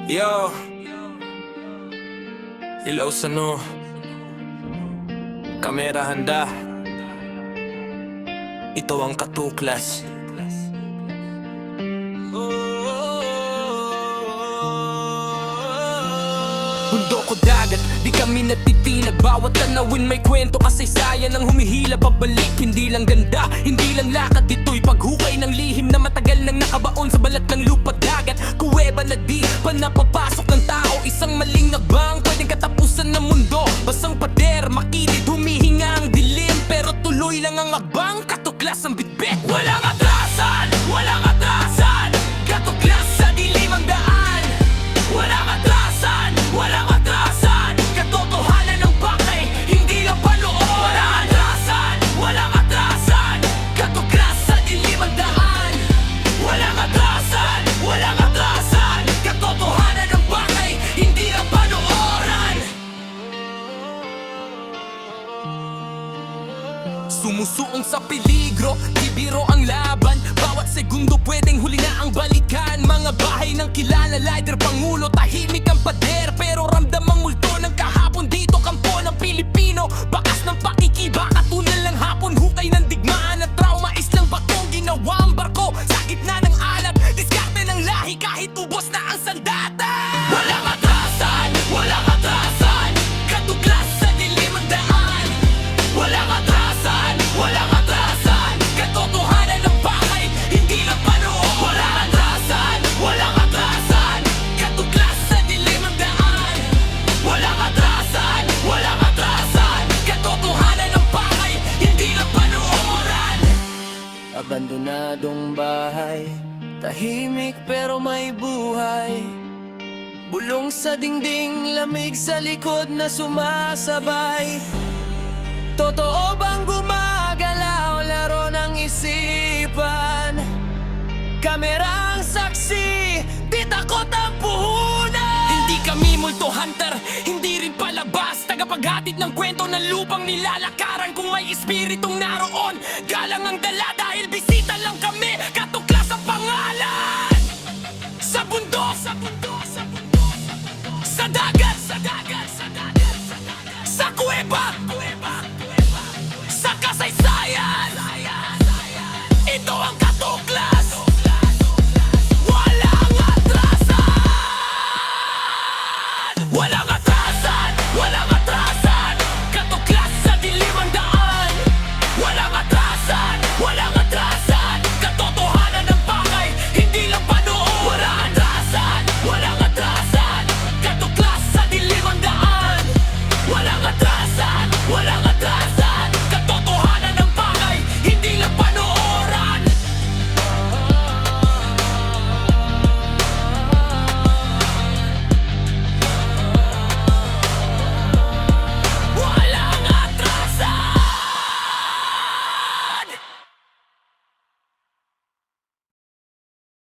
Yo, ilaw sa no, kamera handa. Ito ang katuklas. Mundo ko dagat, di kami natitinag. Bawat tanawin may kwento, kasaysayan ang humihila pabalik. Hindi lang ganda, hindi lang lakad. Ito'y paghukay ng lihim na matagal nang nakabaon sa balat ng lupa dagat. Kuweba na di pa napapasok ng tao. Isang maling nagbang pwedeng katapusan ng mundo. Basang pader, makitid, humihinga ang dilim. Pero tuloy lang ang abang, katuklas ang bitbit. Walang atrasan, walang atrasan. Katuklas sa dilim ang daan. Walang atrasan, walang atrasan. Katotohanan ng bakay, hindi lang panoorin. Walang atrasan, walang atrasan. Katuklas sa dilim ang daan. Walang atrasan, walang atrasan. Katotohanan ng bakay, hindi lang panoorin. Sumusuong sa peligro, di biro ang laban. Bawat segundo pwedeng huli na ang balikan. Mga bahay ng kilala, lider, pangulo, tahimik ang pader. Pero ramdam ang multo ng kahapon. Dito kampo ng Pilipino, bakas ng pakikiba, katunan lang hapon. Hukay ng digmaan at trauma, islang bakong ginawa ang barko. Sa gitna ng alat, diskarte ng lahi kahit ubos na ang sandata. Walang atrasan, walang atrasan. Katuklas sa dilim ang daan. Walang atrasan, walang atrasan. Katotohanan ng bakay, hindi lang panoorin. Walang atrasan, walang atrasan. Katuklas sa dilim ang daan. Walang atrasan, walang atrasan. Katotohanan ng bakay, hindi lang panoorin. Abandonadong bahay, tahimik pero may buhay. Bulong sa dingding, lamig sa likod na sumasabay. Totoo bang gumagalaw, laro ng isipan? Kamera ang saksi, di takot ang puhunan. Hindi kami multo hunter, hindi rin palabas. Tagapaghatid ng kwento ng lupang nilalakaran. Kung may espiritong naroon, galang ang dala.